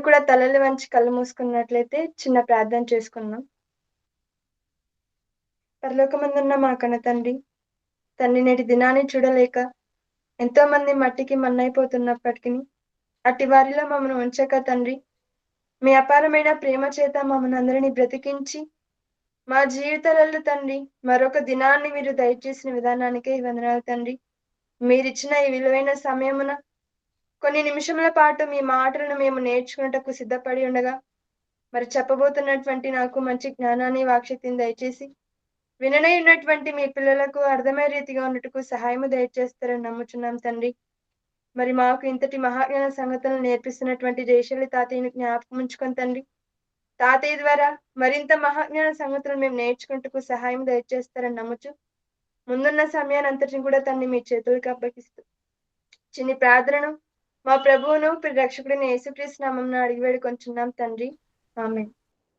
కూడా తలలు వంచి కళ్ళు మూసుకున్నట్లయితే చిన్న ప్రార్థన చేసుకుందాం. పరలోకమందున్న మా కన్న తండ్రి, నేటి దినాన్ని చూడలేక ఎంతోమంది మట్టికి మన్నైపోతున్నప్పటికిని, అట్టి వారిలో మమ్మల్ని ఉంచక తండ్రి, మీ అపారమైన ప్రేమ చేత మమ్మల్నందరినీ బ్రతికించి, మా జీవితాలలో తండ్రి మరొక దినాన్ని మీరు దయచేసిన విధానానికే వందనాలు తండ్రి. మీరిచ్చిన ఈ విలువైన సమయమున కొన్ని నిమిషముల పాటు మీ మాటలను మేము నేర్చుకున్నటకు సిద్ధపడి ఉండగా, మరి చెప్పబోతున్నటువంటి నాకు మంచి జ్ఞానాన్ని, వాక్శక్తిని దయచేసి, విననై ఉన్నటువంటి మీ పిల్లలకు అర్థమయ్యే రీతిగా ఉన్నట్టుకు సహాయము దయచేస్తారని నమ్ముచున్నాం తండ్రి. మరి మాకు ఇంతటి మహాజ్ఞాన సంగతులను నేర్పిస్తున్నటువంటి జయశైలి తాతయ్యని జ్ఞాపకం ఉంచుకొని తండ్రి, తాతయ్య ద్వారా మరింత మహాజ్ఞాన సంగతులను మేము నేర్చుకుంటకు సహాయం దయచేస్తారని నమ్ముచు, ముందున్న సమయాన్ని అంతటిని కూడా తండ్రి మీ చేతులకు అప్పగిస్తూ చిన్ని ప్రార్థనను మా ప్రభువును రక్షకుడిని యేసుక్రీస్తు నామమున అడిగి వేడుకొంచున్నాం తండ్రి. ఆమేన్.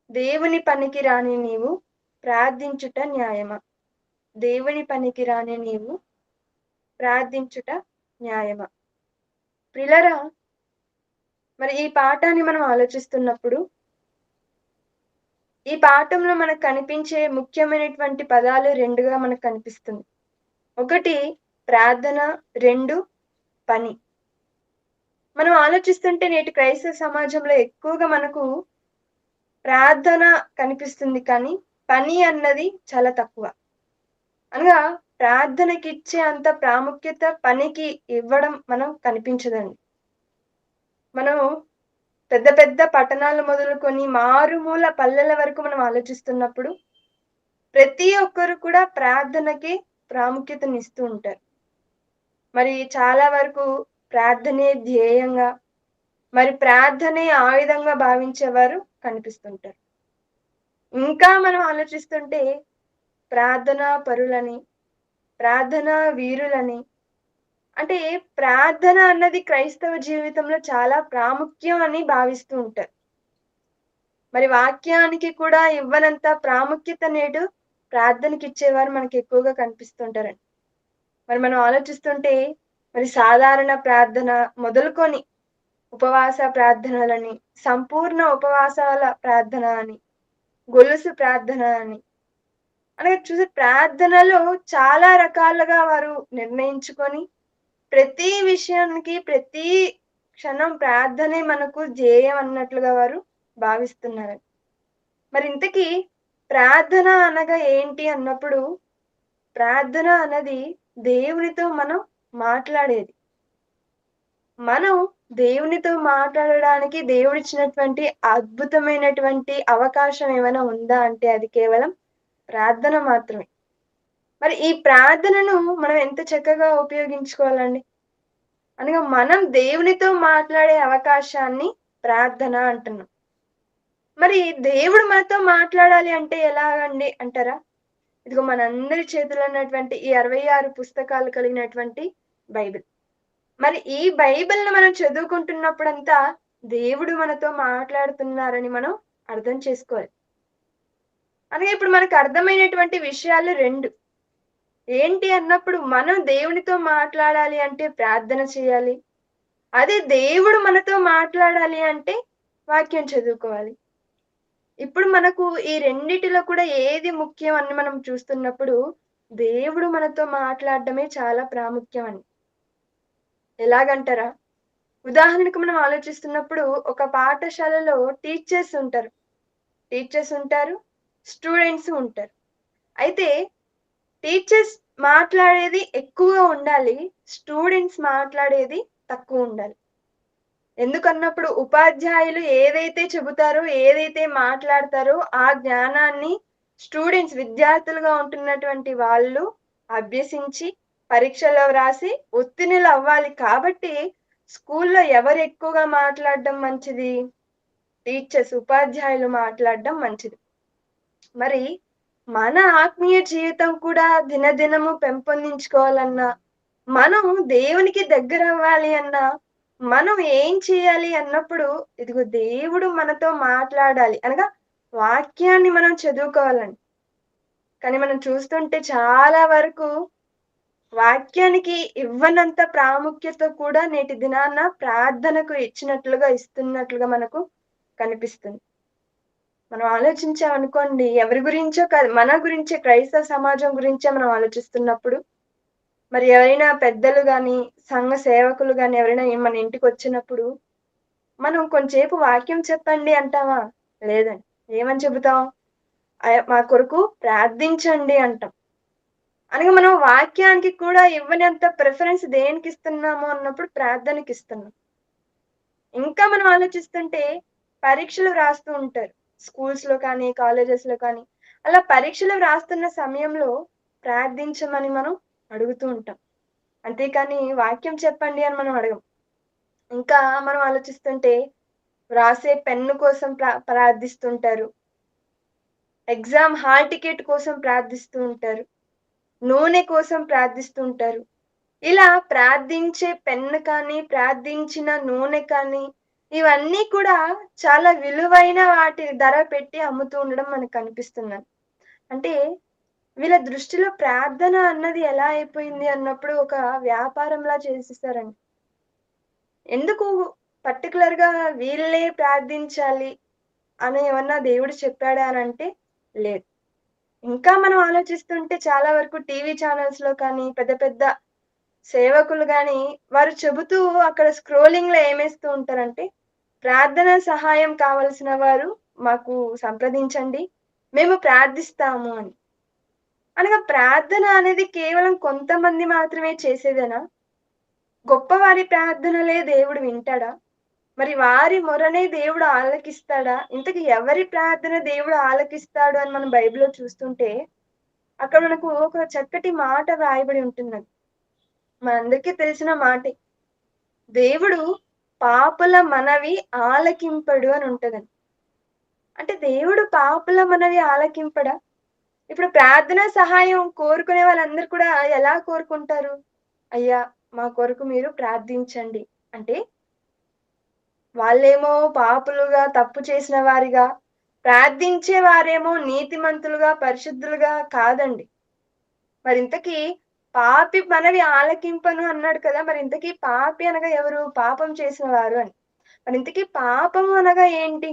దేవుని పనికి రాని నీవు ప్రార్థించుట న్యాయమా? దేవుని పనికి రాని నీవు ప్రార్థించుట న్యాయమా? ప్రియులారా, మరి ఈ పాఠాన్ని మనం ఆలోచిస్తున్నప్పుడు ఈ పాఠంలో మనకు కనిపించే ముఖ్యమైనటువంటి పదాలు రెండుగా మనకు కనిపిస్తుంది. ఒకటి ప్రార్థన, రెండు పని. మనం ఆలోచిస్తుంటే నేటి క్రైస్తవ సమాజంలో ఎక్కువగా మనకు ప్రార్థన కనిపిస్తుంది, కానీ పని అన్నది చాలా తక్కువ. అనగా ప్రార్థనకి ఇచ్చే అంత ప్రాముఖ్యత పనికి ఇవ్వడం మనం కనిపించదండి. మనం పెద్ద పెద్ద పట్టణాలు మొదలుకొని మారుమూల పల్లెల వరకు మనం ఆలోచిస్తున్నప్పుడు ప్రతి ఒక్కరు కూడా ప్రార్థనకి ప్రాముఖ్యతనిస్తూ ఉంటారు. మరి చాలా వరకు ప్రార్థనే ధ్యేయంగా, మరి ప్రార్థనే ఆయుధంగా భావించేవారు కనిపిస్తుంటారు. ఇంకా మనం ఆలోచిస్తుంటే ప్రార్థనా పరులని, ప్రార్థనా వీరులని, అంటే ప్రార్థన అన్నది క్రైస్తవ జీవితంలో చాలా ప్రాముఖ్యం అని భావిస్తూ ఉంటారు. మరి వాక్యానికి కూడా ఇవ్వనంత ప్రాముఖ్యత నేడు ప్రార్థనకి ఇచ్చేవారు మనకి ఎక్కువగా కనిపిస్తుంటారండి. మరి మనం ఆలోచిస్తుంటే మరి సాధారణ ప్రార్థన మొదలుకొని ఉపవాస ప్రార్థనలని, సంపూర్ణ ఉపవాసాల ప్రార్థన అని, గొలుసు ప్రార్థన అని, అలాగే చూసి ప్రార్థనలో చాలా రకాలుగా వారు నిర్ణయించుకొని ప్రతి విషయానికి ప్రతి క్షణం ప్రార్థనే మనకు ధ్యేయం అన్నట్లుగా వారు భావిస్తున్నారండి. మరి ఇంతకీ ప్రార్థన అనగా ఏంటి అన్నప్పుడు, ప్రార్థన అన్నది దేవునితో మనం మాట్లాడేది. మనం దేవునితో మాట్లాడడానికి దేవుడిచ్చినటువంటి అద్భుతమైనటువంటి అవకాశం ఏమైనా ఉందా అంటే అది కేవలం ప్రార్థన మాత్రమే. మరి ఈ ప్రార్థనను మనం ఎంత చక్కగా ఉపయోగించుకోవాలండి. అనగా మనం దేవునితో మాట్లాడే అవకాశాన్ని ప్రార్థన అంటున్నాం. మరి దేవుడు మనతో మాట్లాడాలి అంటే ఎలాగండి అంటారా? ఇదిగో మనందరి చేతిలో ఉన్నటువంటి ఈ 66 పుస్తకాలు కలిగినటువంటి బైబిల్. మరి ఈ బైబిల్‌ని మనం చదువుకుంటున్నప్పుడంతా దేవుడు మనతో మాట్లాడుతున్నారని మనం అర్థం చేసుకోవాలి. అలాగే ఇప్పుడు మనకు అర్థమైనటువంటి విషయాలు 2. ఏంటి అన్నప్పుడు మనం దేవునితో మాట్లాడాలి అంటే ప్రార్థన చేయాలి. అదే దేవుడు మనతో మాట్లాడాలి అంటే వాక్యం చదువుకోవాలి. ఇప్పుడు మనకు ఈ రెండిటిలో కూడా ఏది ముఖ్యం అని మనం చూస్తున్నప్పుడు దేవుడు మనతో మాట్లాడడమే చాలా ప్రాముఖ్యం అని. ఎలాగంటారా? ఉదాహరణకు మనం ఆలోచిస్తున్నప్పుడు ఒక పాఠశాలలో టీచర్స్ ఉంటారు, స్టూడెంట్స్ ఉంటారు. అయితే టీచర్స్ మాట్లాడేది ఎక్కువగా ఉండాలి, స్టూడెంట్స్ మాట్లాడేది తక్కువ ఉండాలి. ఎందుకన్నప్పుడు ఉపాధ్యాయులు ఏదైతే చెబుతారో, ఏదైతే మాట్లాడతారో ఆ జ్ఞానాన్ని విద్యార్థులుగా ఉంటున్నటువంటి వాళ్ళు అభ్యసించి పరీక్షలో వ్రాసి ఉత్తీర్ణులు అవ్వాలి. కాబట్టి స్కూల్లో ఎవరు ఎక్కువగా మాట్లాడడం మంచిది? ఉపాధ్యాయులు మాట్లాడడం మంచిది. మరి మన ఆత్మీయ జీవితం కూడా దినదినము పెంపొందించుకోవాలన్నా, మనం దేవునికి దగ్గరవ్వాలి అన్నా, మనం ఏం చేయాలి అన్నప్పుడు, ఇదిగో దేవుడు మనతో మాట్లాడాలి. అనగా వాక్యాన్ని మనం చదువుకోవాలండి. కానీ మనం చూస్తుంటే చాలా వరకు వాక్యానికి ఇవ్వనంత ప్రాముఖ్యత కూడా నేటి దినాన ప్రార్థనకు ఇస్తున్నట్లుగా మనకు కనిపిస్తుంది. మనం ఆలోచించామనుకోండి ఎవరి గురించో కాదు, మన గురించే క్రైస్తవ సమాజం గురించే మనం ఆలోచిస్తున్నప్పుడు, మరి ఎవరైనా పెద్దలు గాని, సంఘ సేవకులు గాని ఎవరైనా మన ఇంటికొచ్చినప్పుడు, మనం కొంచేపు వాక్యం చెప్పండి అంటామా? లేదండి. ఏమని చెబుతాం? మా కొరకు ప్రార్థించండి అంటాం. అనగా మనం వాక్యానికి కూడా ఇవ్వనంత ప్రిఫరెన్స్ దేనికిస్తున్నాము అన్నప్పుడు ప్రార్థనకిస్తున్నాం. ఇంకా మనం ఆలోచిస్తుంటే పరీక్షలు వ్రాస్తూ ఉంటారు. స్కూల్స్‌లో కానీ, కాలేజెస్‌లో కానీ, అలా పరీక్షలు వ్రాస్తున్న సమయంలో ప్రార్థించమని మనం అడుగుతూ ఉంటాం. అంతేకాని వాక్యం చెప్పండి అని మనం అడగం. ఇంకా మనం ఆలోచిస్తుంటే వ్రాసే పెన్ను కోసం ప్రార్థిస్తుంటారు. ఎగ్జామ్ హాల్ టికెట్ కోసం ప్రార్థిస్తూ ఉంటారు. నూనె కోసం ప్రార్థిస్తూ ఉంటారు. ఇలా ప్రార్థించే పెన్ను కానీ, ప్రార్థించిన నూనె కానీ, ఇవన్నీ కూడా చాలా విలువైన వాటి ధర పెట్టి అమ్ముతూ ఉండడం మనకు కనిపిస్తుందండి. అంటే వీళ్ళ దృష్టిలో ప్రార్థన అన్నది ఎలా అయిపోయింది అన్నప్పుడు ఒక వ్యాపారంలా చేసేసారండి. ఎందుకు పర్టిక్యులర్‌గా వీళ్ళే ప్రార్థించాలి అని ఏమన్నా దేవుడు చెప్పాడా అనంటే లేదు. ఇంకా మనం ఆలోచిస్తుంటే చాలా వరకు టీవీ ఛానెల్స్‌లో కానీ, పెద్ద పెద్ద సేవకులు గాని, వారు చెబుతూ అక్కడ స్క్రోలింగ్‌లో ఏమేస్తూ ఉంటారంటే, ప్రార్థన సహాయం కావాల్సిన వారు మాకు సంప్రదించండి. మేము ప్రార్థిస్తాము అని. అనగా ప్రార్థన అనేది కేవలం కొంతమంది మాత్రమే చేసేదేనా? గొప్పవారి ప్రార్థనలే దేవుడు వింటాడా? మరి వారి మొరనే దేవుడు ఆలకిస్తాడా? ఇంతకీ ఎవరి ప్రార్థన దేవుడు ఆలకిస్తాడు అని మనం బైబిల్‌లో చూస్తుంటే, అక్కడ మనకు ఒక చక్కటి మాట వ్రాయబడి ఉంటుందండి. మనందరికీ తెలిసిన మాటే. దేవుడు పాపుల మనవి ఆలకింపడు అని ఉంటదండి. అంటే దేవుడు పాపుల మనవి ఆలకింపడా? ఇప్పుడు ప్రార్థనా సహాయం కోరుకునే వాళ్ళందరూ కూడా ఎలా కోరుకుంటారు? అయ్యా! మా కొరకు మీరు ప్రార్థించండి. అంటే వాళ్ళేమో పాపులుగా, తప్పు చేసిన వారిగా, ప్రార్థించే వారేమో నీతిమంతులుగా, పరిశుద్ధులుగా కాదండి. మరింతకీ పాపి మనవి ఆలకింపను అన్నాడు కదా! మరింతకీ పాపి అనగా ఎవరు? పాపం చేసిన వారు అని. మరింతకీ పాపము అనగా ఏంటి?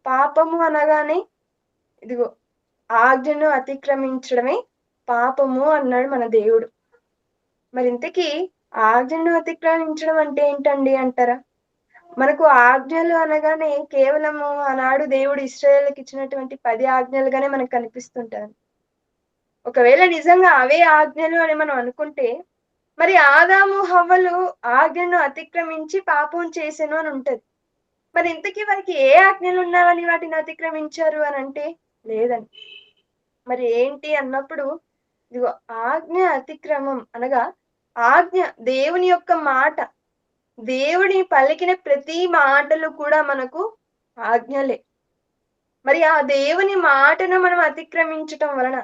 పాపము అనగానే ఇదిగో ఆజ్ఞను అతిక్రమించడమే పాపము అన్నాడు మన దేవుడు. మరింతకీ ఆజ్ఞను అతిక్రమించడం అంటే ఏంటండి అంటారా? మనకు ఆజ్ఞలు అనగానే కేవలము ఆనాడు దేవుడు ఇశ్రాయేలుకిచ్చినటువంటి 10 ఆజ్ఞలుగానే మనకు కనిపిస్తుంటది. ఒకవేళ నిజంగా అవే ఆజ్ఞలు అని మనం అనుకుంటే, మరి ఆదాము, హవ్వలు ఆజ్ఞను అతిక్రమించి పాపం చేసెను అని ఉంటది. మరి ఇంతకీ వారికి ఏ ఆజ్ఞలున్నావని వాటిని అతిక్రమించారు అనంటే లేదండి. మరి ఏంటి అన్నప్పుడు ఇదిగో ఆజ్ఞ అతిక్రమం అనగా ఆజ్ఞ దేవుని యొక్క మాట. దేవుని పలికిన ప్రతి మాటలు కూడా మనకు ఆజ్ఞలే. మరి ఆ దేవుని మాటను మనం అతిక్రమించటం వలన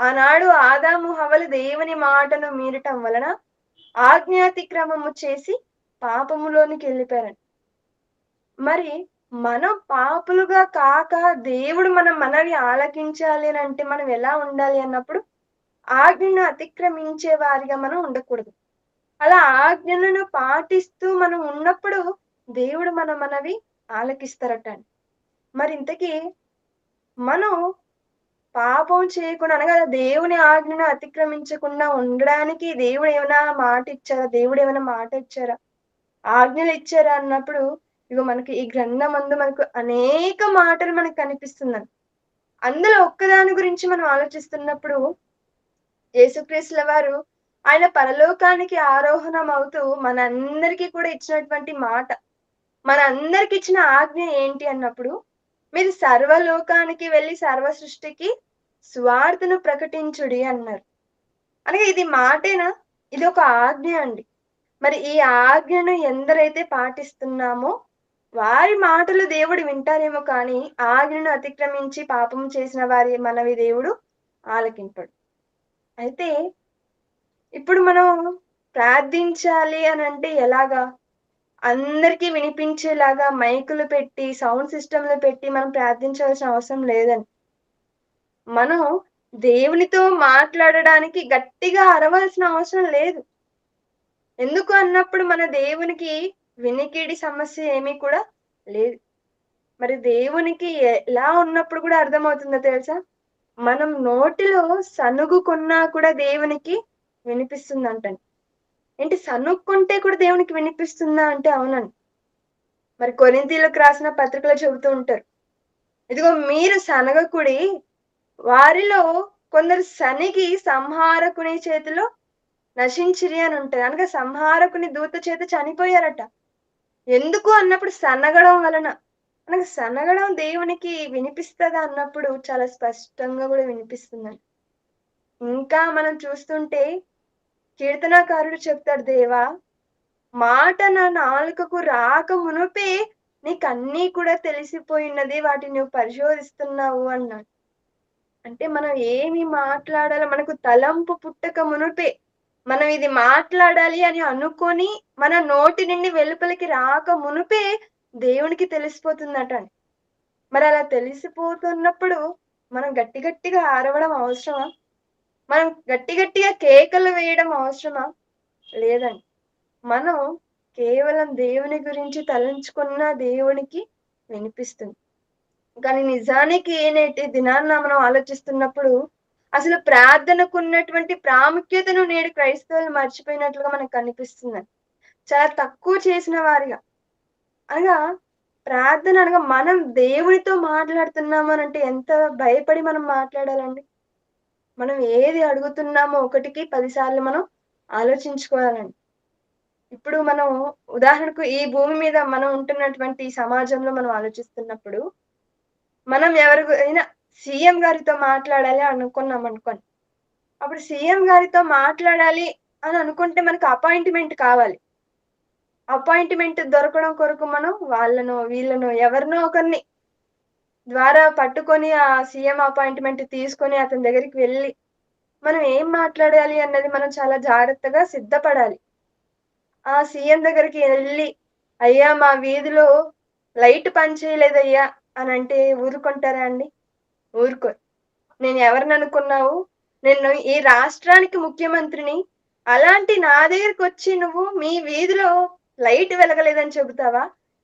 ఆనాడు ఆదాము, హవ్వలు దేవుని మాటను మీరటం వలన ఆజ్ఞాతిక్రమము చేసి పాపములోనికెళ్ళిపోయారండి. మరి మనం పాపులుగా కాక దేవుడు మన మనవి ఆలకించాలి అనంటే మనం ఎలా ఉండాలి అన్నప్పుడు ఆజ్ఞను అతిక్రమించే వారిగా మనం ఉండకూడదు. అలా ఆజ్ఞలను పాటిస్తూ మనం ఉన్నప్పుడు దేవుడు మన మనవి ఆలకిస్తారట అండి. మరి ఇంతకీ మనం పాపం చేయకుండా అనగా దేవుని ఆజ్ఞను అతిక్రమించకుండా ఉండడానికి దేవుడేమైనా మాట ఇచ్చారా? దేవుడేమైనా మాట ఇచ్చారా? ఆజ్ఞలిచ్చారా అన్నప్పుడు, ఇగో మనకి ఈ గ్రంథమందు మనకు అనేక మాటలు మనకు కనిపిస్తుందండి. అందులో ఒక్కదాని గురించి మనం ఆలోచిస్తున్నప్పుడు, యేసుక్రీస్తుల వారు ఆయన పరలోకానికి ఆరోహణమవుతూ మనందరికీ కూడా ఇచ్చినటువంటి మాట. మనందరికిచ్చిన ఆజ్ఞ ఏంటి అన్నప్పుడు, మీరు సర్వలోకానికి వెళ్లి సర్వ సృష్టికి సువార్తను ప్రకటించుడి అన్నారు. అనగా ఇది మాటేనా? ఇదొక ఆజ్ఞ అండి. మరి ఈ ఆజ్ఞను ఎందరైతే పాటిస్తున్నామో, వారి మాటలు దేవుడు వింటారేమో కానీ, ఆజ్ఞను అతిక్రమించి పాపం చేసిన వారి మనవి దేవుడు ఆలకింపడు. అయితే ఇప్పుడు మనం ప్రార్థించాలి అనంటే ఎలాగా? అందరికి వినిపించేలాగా మైకులు పెట్టి, సౌండ్ సిస్టమ్‌లు పెట్టి మనం ప్రార్థించాల్సిన అవసరం లేదండి. మనం దేవునితో మాట్లాడడానికి గట్టిగా అరవాల్సిన అవసరం లేదు. ఎందుకు అన్నప్పుడు మన దేవునికి వినికిడి సమస్య ఏమీ కూడా లేదు. మరి దేవునికి ఎలా ఉన్నప్పుడు కూడా అర్థమవుతుందో తెలుసా? మనం నోటిలో సణుగుకున్నా కూడా దేవునికి వినిపిస్తుందంటండి. ఏంటి సణుక్కుంటే కూడా దేవునికి వినిపిస్తుందా అంటే అవునండి. మరి కొరింథీయులకు రాసిన పత్రికలో చెబుతూ ఉంటారు. ఇదిగో మీరు సనగకుడి, వారిలో కొందరు సనిగి సంహారకుని చేతిలో నశించిరి అని ఉంటది. అనగా సంహారకుని దూత చేత చనిపోయారట. ఎందుకు అన్నప్పుడు సన్నగడం వలన. మనకు సన్నగడం దేవునికి వినిపిస్తదా అన్నప్పుడు చాలా స్పష్టంగా గూడా వినిపిస్తుందండి. ఇంకా మనం చూస్తుంటే కీర్తనాకారుడు చెప్తాడు, దేవా మాట నా నాలుకకు రాక మునుపే నీకన్నీ కూడా తెలిసిపోయినది. వాటిని నువ్వు పరిశోధిస్తున్నావు అన్నాడు. అంటే మనం ఏమి మాట్లాడాలో మనకు తలంపు పుట్టక మునుపే, మనం ఇది మాట్లాడాలి అని అనుకోని, మన నోటి నుండి వెలుపలికి రాక మునుపే దేవునికి తెలిసిపోతుందటండి. మరలా తెలిసిపోతున్నప్పుడు మనం గట్టి గట్టిగా అరవడం అవసరమా? మనం గట్టి గట్టిగా కేకలు వేయడం అవసరమా? లేదండి. మనం కేవలం దేవుని గురించి తలంచుకున్న దేవునికి వినిపిస్తుంది. కానీ నిజానికి నేటి దినాన మనం ఆలోచిస్తున్నప్పుడు, అసలు ప్రార్థనకున్నటువంటి ప్రాముఖ్యతను నేడు క్రైస్తవులు మర్చిపోయినట్లుగా మనకు కనిపిస్తుందండి. చాలా తక్కువ చేసిన వారిగా. అనగా ప్రార్థన అనగా మనం దేవునితో మాట్లాడుతున్నాము అనంటే ఎంత భయపడి మనం మాట్లాడాలండి. మనం ఏది అడుగుతున్నామో ఒకటికి 10 సార్లు మనం ఆలోచించుకోవాలండి. ఇప్పుడు మనం ఉదాహరణకు ఈ భూమి మీద మనం ఉంటున్నటువంటి ఈ సమాజంలో మనం ఆలోచిస్తున్నప్పుడు, మనం ఎవరికైనా సీఎం గారితో మాట్లాడాలి అనుకున్నామనుకోండి. అప్పుడు సీఎం గారితో మాట్లాడాలి అని అనుకుంటే మనకు అపాయింట్‌మెంట్ కావాలి. అపాయింట్‌మెంట్ దొరకడం కొరకు మనం వాళ్ళనో, వీళ్ళనో ఎవరినో ఒకరిని ద్వారా పట్టుకొని ఆ సీఎం అపాయింట్‌మెంట్ తీసుకొని అతని దగ్గరికి వెళ్లి, మనం ఏం మాట్లాడాలి అన్నది మనం చాలా జాగ్రత్తగా సిద్ధపడాలి. ఆ సీఎం దగ్గరికి ఎళ్లి, "అయ్యా మా వీధిలో లైట్ పని చేయలేదయ్యా" అనంటే ఊరుకుంటారా అండి? ఊరుకోరు. నేను ఎవరిననుకున్నావు? నేను ఈ రాష్ట్రానికి ముఖ్యమంత్రిని. అలాంటి నా దగ్గరకొచ్చి నువ్వు మీ వీధిలో లైట్ వెలగలేదని చెబుతావా?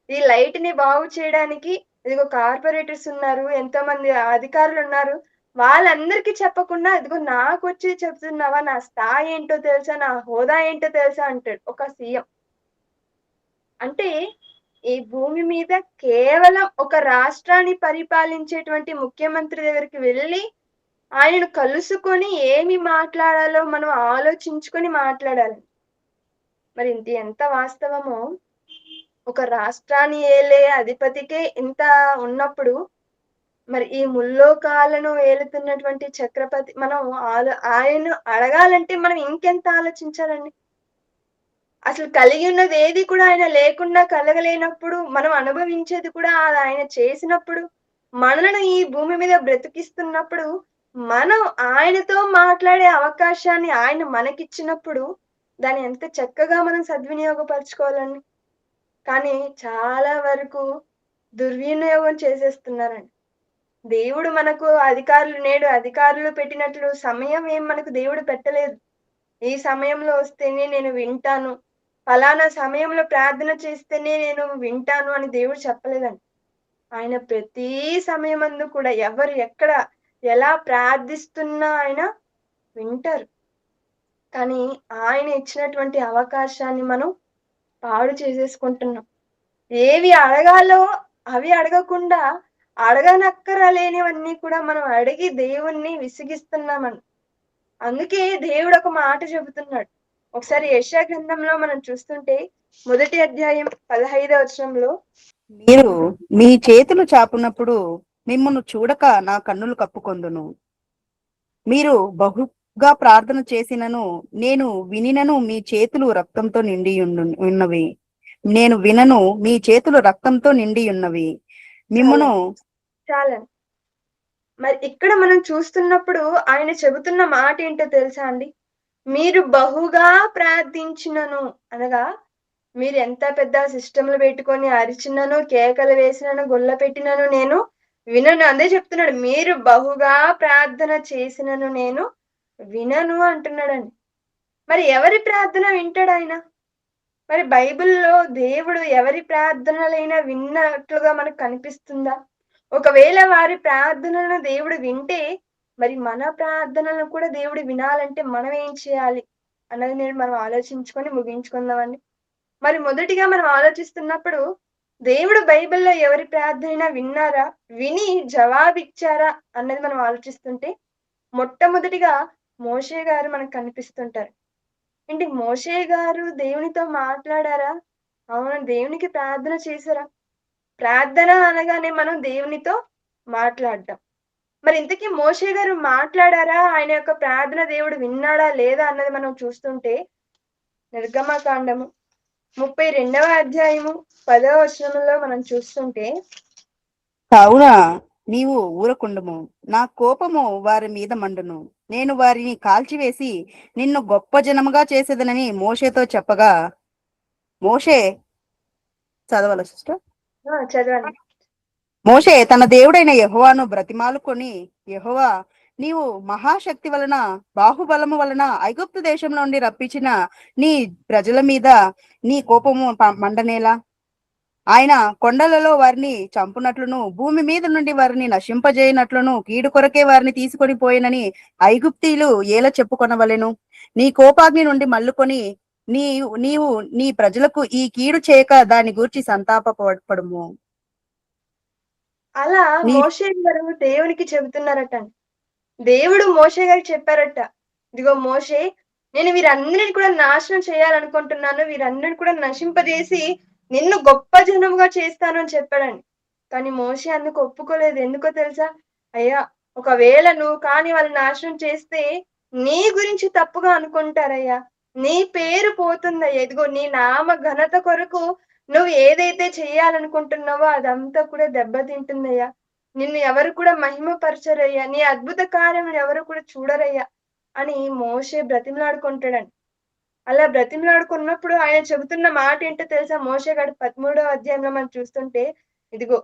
ఈ లైట్‌ని బాగు చేయడానికి ఇదిగో కార్పొరేటర్స్ ఉన్నారు. ఎంతోమంది అధికారులున్నారు. వాళ్ళందరికీ చెప్పకుండా ఇదిగో నాకొచ్చి చెప్తున్నావా? నా స్థాయి ఏంటో తెలుసా? నా హోదా ఏంటో తెలుసా? అంటాడు ఒక సీఎం. అంటే ఈ భూమి మీద కేవలం ఒక రాష్ట్రాన్ని పరిపాలించేటువంటి ముఖ్యమంత్రి దగ్గరికి వెళ్లి ఆయనను కలుసుకొని ఏమి మాట్లాడాలో మనం ఆలోచించుకొని మాట్లాడాలి. మరి ఇది ఎంత వాస్తవమో, ఒక రాష్ట్రాన్ని ఏలే అధిపతికే ఇంత ఉన్నప్పుడు, మరి ఈ ముల్లోకాలను ఏలుతున్నటువంటి చక్రపతి మనం ఆయన్ను అడగాలంటే మనం ఇంకెంత ఆలోచించాలండి? అసలు కలిగి ఉన్నది ఏది కూడా ఆయన లేకుండా కలగలేనప్పుడు, మనం అనుభవించేది కూడా అది ఆయన చేసినప్పుడు, మనలను ఈ భూమి మీద బ్రతికిస్తున్నప్పుడు, మనం ఆయనతో మాట్లాడే అవకాశాన్ని ఆయన మనకిచ్చినప్పుడు, దాన్ని ఎంత చక్కగా మనం సద్వినియోగపరుచుకోవాలండి. కానీ చాలా వరకు దుర్వినియోగం చేసేస్తున్నారండి. దేవుడు మనకు నేడు అధికారులు పెట్టినట్లు సమయం ఏం మనకు దేవుడు పెట్టలేదు. ఈ సమయంలో వస్తేనే నేను వింటాను. ఫలానా సమయంలో ప్రార్థన చేస్తేనే నేను వింటాను అని దేవుడు చెప్పలేదండి. ఆయన ప్రతి సమయమందు కూడా ఎవరు ఎక్కడ ఎలా ప్రార్థిస్తున్నా ఆయన వింటారు. కానీ ఆయన ఇచ్చినటువంటి అవకాశాన్ని మనం పాడు చేసేసుకుంటున్నాం. ఏవి అడగాలో అవి అడగకుండా అడగనక్కరలేనివన్నీ కూడా మనం అడిగి దేవుణ్ణి విసిగిస్తున్నామని. అందుకే దేవుడు ఒక మాట చెబుతున్నాడు. ఒకసారి యెషయా గ్రంథంలో మనం చూస్తుంటే మొదటి అధ్యాయం 15వ వచనంలో మీరు మీ చేతులు చాపునప్పుడు మిమ్మును చూడక నా కన్నులు కప్పుకొందును. మీరు బహుగా ప్రార్థన చేసినను నేను వినినను మీ చేతులు రక్తంతో ఉన్నవి. నేను వినను మీ చేతులు రక్తంతో నిండి ఉన్నవి. మిమ్మును చాలండి. మరి ఇక్కడ మనం చూస్తున్నప్పుడు ఆయన చెబుతున్న మాట ఏంటో తెలుసా అండి? మీరు బహుగా ప్రార్థించినను అనగా మీరు ఎంత పెద్ద సిస్టమ్‌లు పెట్టుకొని అరిచినను, కేకలు వేసినను, గొల్ల పెట్టినను నేను వినను. అదే చెప్తున్నాడు. మీరు బహుగా ప్రార్థన చేసినను నేను వినను అంటున్నాడండి. మరి ఎవరి ప్రార్థన వింటాడాయన? మరి బైబిల్లో దేవుడు ఎవరి ప్రార్థనలైనా విన్నట్లుగా మనకు కనిపిస్తుందా? ఒకవేళ వారి ప్రార్థనలను దేవుడు వింటే, మరి మన ప్రార్థనలను కూడా దేవుడు వినాలంటే మనం ఏం చేయాలి? అన్నది మనం ఆలోచించుకొని ముగించుకుందామండి. మరి మొదటిగా మనం ఆలోచిస్తున్నప్పుడు, దేవుడు బైబిల్‌లో ఎవరి ప్రార్థనైనా విన్నారా? విని జవాబిచ్చారా? అన్నది మనం ఆలోచిస్తుంటే, మొట్టమొదటిగా మోషే గారు మనకు కనిపిస్తుంటారు. ఏంటి మోషే గారు దేవునితో మాట్లాడారా? అవును. దేవునికి ప్రార్థన చేశారా? ప్రార్థన అనగానే మనం దేవునితో మాట్లాడడం. మరి ఇంతకీ మోషే గారు మాట్లాడారా? ఆయన యొక్క ప్రార్థన దేవుడు విన్నాడా? లేదా? అన్నది మనం చూస్తుంటే నిర్గమకాండము 32వ అధ్యాయము 10వ వచనంలో మనం చూస్తుంటే కావున నీవు ఊరకుండుము, నా కోపము వారి మీద మండును, నేను వారిని కాల్చివేసి నిన్ను గొప్ప జనముగా చేసేదనని మోషేతో చెప్పగా, మోషే చదవాల సిస్టర్. చదవండి. మోషే తన దేవుడైన యెహోవాను బ్రతిమాలుకొని, యెహోవా, నీవు మహాశక్తి వలన బాహుబలము వలన ఐగుప్తు దేశం నుండి రప్పించిన నీ ప్రజల మీద నీ కోపము మండనేలా? ఆయన కొండలలో వారిని చంపునట్లును భూమి మీద నుండి వారిని నశింపజేయనట్లును కీడు కొరకే వారిని తీసుకొని పోయినని ఐగుప్తీయులు ఏల చెప్పుకొనవలెను. నీ కోపాగ్ని నుండి మల్లుకొని నీవు నీ ప్రజలకు ఈ కీడు చేయక దాని గూర్చి సంతాపపడము. అలా నీ మోషే గారు దేవునికి చెబుతున్నారట. దేవుడు మోషే గారికి చెప్పారట. ఇదిగో మోషే, నేను వీరందరిని కూడా నాశనం చేయాలనుకుంటున్నాను. వీరందరిని కూడా నశింపజేసి నిన్ను గొప్ప జనముగా చేస్తాను అని చెప్పాడండి. కానీ మోషే అందుకు ఒప్పుకోలేదు. ఎందుకో తెలుసా? అయ్యా, ఒకవేళ నువ్వు కానీ వాళ్ళని నాశనం చేస్తే నీ గురించి తప్పుగా అనుకుంటారయ్యా. నీ పేరు పోతుందయ్యా. ఇదిగో నీ నామ ఘనత కొరకు నువ్వు ఏదైతే చేయాలనుకుంటున్నావో అదంతా కూడా దెబ్బతింటుందయ్యా. నిన్ను ఎవరు కూడా మహిమపరచరయ్యా. నీ అద్భుత కార్యములు ఎవరు కూడా చూడరయ్యా అని మోషే బ్రతిమలాడుకుంటాడండి. అలా బ్రతిమలాడుకున్నప్పుడు ఆయన చెబుతున్న మాట ఏంటో తెలుసా? మోషే గాడు 13వ అధ్యాయంలో మనం చూస్తుంటే, ఇదిగో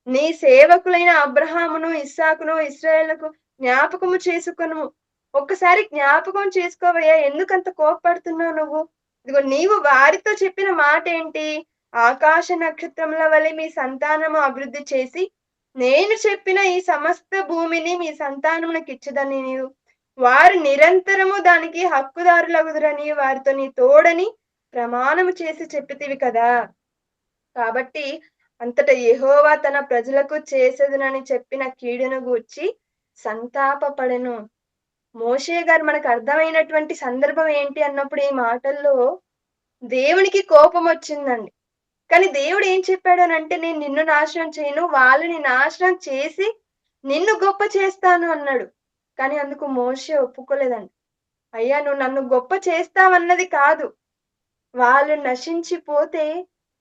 నీ సేవకులైన అబ్రహామును, ఇస్సాకును, ఇశ్రాయేలుకు జ్ఞాపకము చేసుకొనుము. ఒక్కసారి జ్ఞాపకం చేసుకోవయ్యా. ఎందుకంత కోపపడుతున్నావు నువ్వు? ఇదిగో నీవు వారితో చెప్పిన మాట ఏంటి? ఆకాశ నక్షత్రముల వలె మీ సంతానము అభివృద్ధి చేసి, నేను చెప్పిన ఈ సమస్త భూమిని మీ సంతానమునకిచ్చెదనని నీవు. వారు నిరంతరము దానికి హక్కుదారులగుదురని వారితో నీ తోడని ప్రమాణము చేసి చెప్పితివి కదా! కాబట్టి అంతట యెహోవా తన ప్రజలకు చేసేదనని చెప్పిన కీడును గూర్చి సంతాపపడెను. మోషే గారు మనకు అర్థమైనటువంటి సందర్భం ఏంటి అన్నప్పుడు ఈ మాటల్లో దేవునికి కోపం వచ్చిందండి. కానీ దేవుడు ఏం చెప్పాడు అనంటే, నేను నిన్ను నాశనం చేయను, వాళ్ళని నాశనం చేసి నిన్ను గొప్ప చేస్తాను అన్నాడు. కానీ అందుకు మోషే ఒప్పుకోలేదండి. అయ్యా, నువ్వు నన్ను గొప్ప చేస్తావన్నది కాదు. వాళ్ళు నశించిపోతే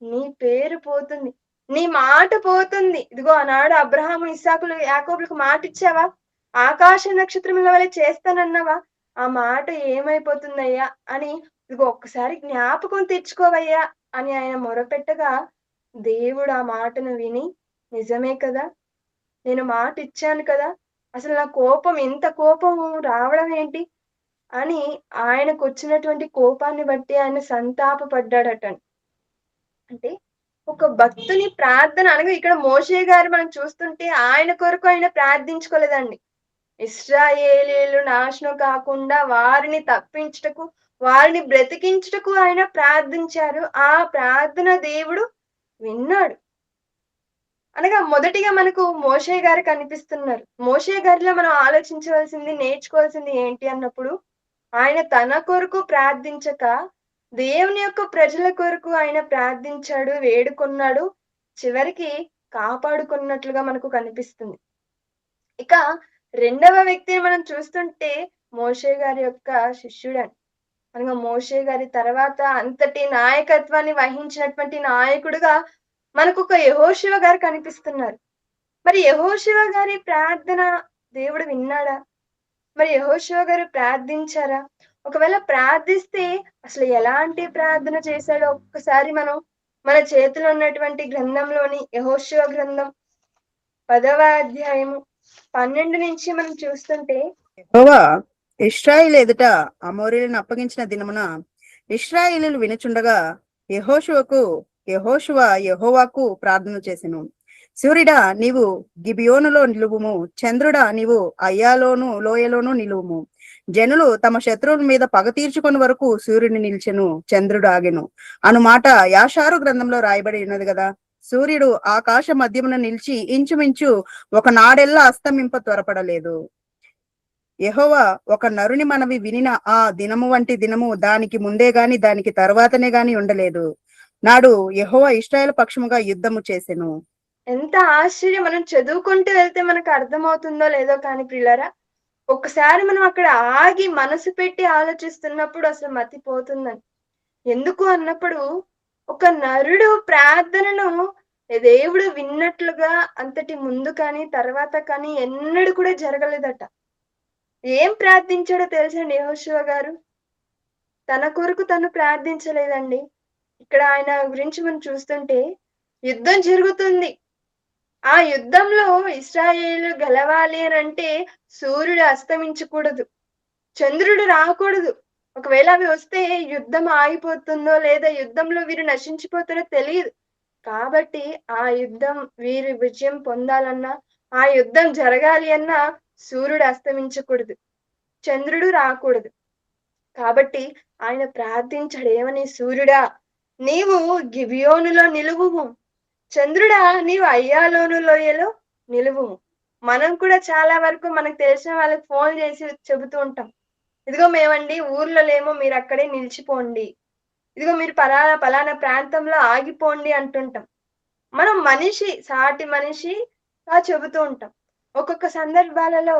నీ పేరు పోతుంది. నీ మాట పోతుంది. ఇదిగో ఆనాడు అబ్రహాము, ఇస్సాకులు, యాకోబులకు మాటిచ్చావా? ఆకాశ నక్షత్రముల వలె చేస్తానన్నావా? ఆ మాట ఏమైపోతుందయ్యా అని ఇదిగో ఒక్కసారి జ్ఞాపకం తెచ్చుకోవయ్యా అని ఆయన మొరపెట్టగా, దేవుడు ఆ మాటను విని, నిజమే కదా! నేను మాటిచ్చాను కదా! అసలు నా కోపం ఇంత కోపము రావడం ఏంటి? అని ఆయనకొచ్చినటువంటి కోపాన్ని బట్టి ఆయన సంతాపపడ్డాడట. అంటే ఒక భక్తుని ప్రార్థన అనగా ఇక్కడ మోషే గారు మనం చూస్తుంటే ఆయన కొరకు ఆయన ప్రార్థించుకోలేదండి. ఇశ్రాయేలీయులు నాశనం కాకుండా వారిని తప్పించుటకు, వారిని బ్రతికించుటకు ఆయన ప్రార్థించారు. ఆ ప్రార్థన దేవుడు విన్నాడు. అనగా మొదటిగా మనకు మోషే గారు కనిపిస్తున్నారు. మోషే గారిలో మనం ఆలోచించవలసింది, నేర్చుకోవాల్సింది ఏంటి అన్నప్పుడు, ఆయన తన కొరకు ప్రార్థించక, దేవుని యొక్క ప్రజల కొరకు ఆయన ప్రార్థించాడు, వేడుకున్నాడు. చివరికి కాపాడుకున్నట్లుగా మనకు కనిపిస్తుంది. ఇక రెండవ వ్యక్తిని మనం చూస్తుంటే మోషే గారి యొక్క శిష్యుడండి. అనగా మోషే గారి తర్వాత అంతటి నాయకత్వాన్ని వహించినటువంటి నాయకుడుగా మనకొక యెహోషువ గారు కనిపిస్తున్నారు. మరి యెహోషువ గారి ప్రార్థన దేవుడు విన్నాడా? మరి యెహోషువ గారు ప్రార్థించారా? ఒకవేళ ప్రార్థిస్తే అసలు ఎలాంటి ప్రార్థన చేశాడో ఒక్కసారి మనం మన చేతిలో ఉన్నటువంటి గ్రంథంలోని యెహోషువ గ్రంథం 10వ అధ్యాయము 12 నుంచి మనం చూస్తుంటే, యెహోవా ఇశ్రాయేలు ఎదుట అమోరీయులను అప్పగించిన దినమున ఇశ్రాయేలీయులు వినుచుండగా యెహోషువకు యెహోషువ యెహోవాకు ప్రార్థన చేసెను. సూర్యుడా నీవు గిబియోనులో నిలువుము, చంద్రుడా నీవు అయ్యాలోను లోయలోను నిలువుము. జనులు తమ శత్రువుల మీద పగ తీర్చుకొని వరకు సూర్యుడు నిలిచెను, చంద్రుడు ఆగెను అను మాట యాషారు గ్రంథంలో రాయబడి ఉన్నది కదా. సూర్యుడు ఆకాశ మధ్యమున నిలిచి ఇంచుమించు ఒక నాడెల్లా అస్తమింప త్వరపడలేదు. యెహోవా ఒక నరుని మనవి వినిన ఆ దినము వంటి దినము దానికి ముందే గాని దానికి తర్వాతనే గాని ఉండలేదు. నాడు యెహోవా ఇశ్రాయేలు పక్షముగా యుద్ధము చేసెను. ఎంత ఆశ్చర్యం! మనం చదువుకుంటూ వెళ్తే మనకు అర్థమవుతుందో లేదో కానీ ప్రియులారా, ఒక్కసారి మనం అక్కడ ఆగి మనసు పెట్టి ఆలోచిస్తున్నప్పుడు అసలు మతిపోతుందని. ఎందుకు అన్నప్పుడు, ఒక నరుడు ప్రార్థనను దేవుడు విన్నట్లుగా అంతటి ముందు కానీ, తర్వాత కానీ ఎన్నడూ కూడా జరగలేదట. ఏం ప్రార్థించాడో తెలుసండి యెహోషువ గారు? తన కొరకు తను ప్రార్థించలేదండి. ఇక్కడ ఆయన గురించి మనం చూస్తుంటే, యుద్ధం జరుగుతుంది. ఆ యుద్ధంలో ఇశ్రాయేలు గెలవాలి అనంటే సూర్యుడు అస్తమించకూడదు. చంద్రుడు రాకూడదు. ఒకవేళ అవి వస్తే యుద్ధం ఆగిపోతుందో లేదా యుద్ధంలో వీరు నశించిపోతారో తెలియదు. కాబట్టి ఆ యుద్ధం వీరు విజయం పొందాలన్నా, ఆ యుద్ధం జరగాలి అన్నా సూర్యుడు అస్తమించకూడదు. చంద్రుడు రాకూడదు. కాబట్టి ఆయన ప్రార్థించాడు ఏమని? సూర్యుడా నీవు గిబియోనులో నిలువుము. చంద్రుడా నీవు అయ్యాలోను లోయలో నిలువుము. మనం కూడా చాలా వరకు మనకు తెలిసిన వాళ్ళకి ఫోన్ చేసి చెబుతూ ఉంటాం. ఇదిగో మేమండి ఊర్లో లేము, మీరు అక్కడే నిలిచిపోండి. ఇదిగో మీరు పలానా ప్రాంతంలో ఆగిపోండి అంటుంటాం. మనం సాటి మనిషిగా చెబుతూ ఉంటాం. ఒక్కొక్క సందర్భాలలో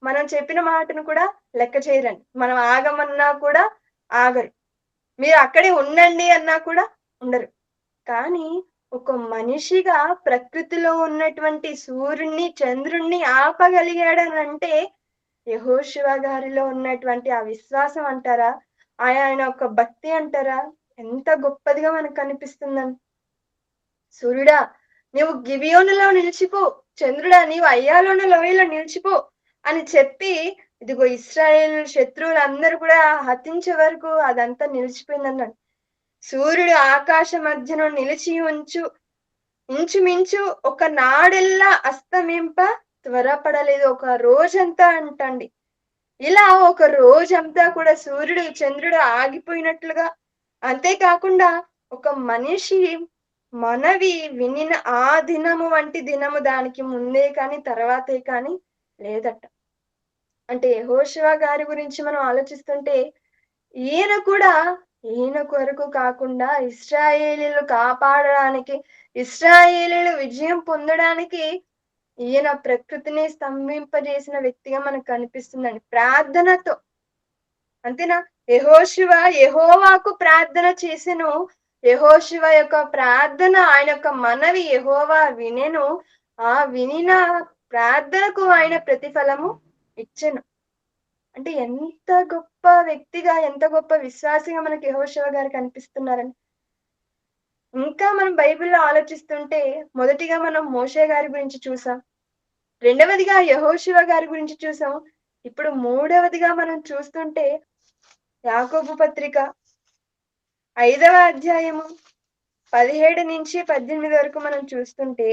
మనం చెప్పిన మాటను కూడా లెక్క చేయరండి. మనం ఆగమన్నా కూడా ఆగరు. మీరు అక్కడే ఉండండి అన్నా కూడా ఉండరు. కానీ ఒక మనిషిగా ప్రకృతిలో ఉన్నటువంటి సూర్యుడిని, చంద్రుడిని ఆపగలిగాడనంటే యెహోషువ గారిలో ఉన్నటువంటి ఆ విశ్వాసం అంటారా? ఆయన ఒక భక్తి అంటారా? ఎంత గొప్పదిగా మనకు కనిపిస్తుందండి. సూర్యుడా నీవు గిబియోనులో నిలిచిపో, చంద్రుడా నీవు అయ్యాలోను లోయలో నిలిచిపో అని చెప్పి, ఇదిగో ఇశ్రాయేల్ శత్రువులందరూ కూడా హతించే వరకు అదంతా నిలిచిపోయిందన్నాడు. సూర్యుడు ఆకాశ మధ్యలో నిలిచి ఇంచుమించు ఒక నాడెల్లా అస్తమింప త్వరపడలేదు. ఒక రోజంతా అంటండి. ఇలా ఒక రోజంతా కూడా సూర్యుడు, చంద్రుడు ఆగిపోయినట్లుగా, అంతేకాకుండా ఒక మనిషి మనవి వినిన ఆ దినము వంటి దినము దానికి ముందే కానీ, తర్వాతే కానీ లేదట. అంటే యెహోషువ గారి గురించి మనం ఆలోచిస్తుంటే, ఈయన కూడా ఈయన కొరకు కాకుండా ఇశ్రాయేలీయులు కాపాడడానికి, ఇశ్రాయేలీయులు విజయం పొందడానికి ఈయన ప్రకృతిని స్తంభింపజేసిన వ్యక్తిగా మనకు కనిపిస్తుందండి. ప్రార్థనతో. అంతేనా? యెహోషువ యెహోవాకు ప్రార్థన చేసెను. యెహోషువ యొక్క ప్రార్థన, ఆయన యొక్క మనవి యెహోవా వినెను. ఆ వినిన ప్రార్థనకు ఆయన ప్రతిఫలము ఇచ్చెను. అంటే ఎంత గొప్ప వ్యక్తిగా, ఎంత గొప్ప విశ్వాసిగా మనకి యెహోషువ గారు కనిపిస్తున్నారండి. ఇంకా మనం బైబిల్‌లో ఆలోచిస్తుంటే, మొదటిగా మనం మోషే గారి గురించి చూసాం. రెండవదిగా యెహోషువ గారి గురించి చూసాం. ఇప్పుడు మూడవదిగా మనం చూస్తుంటే యాకోబు పత్రిక 5వ అధ్యాయము 17-18 వరకు మనం చూస్తుంటే,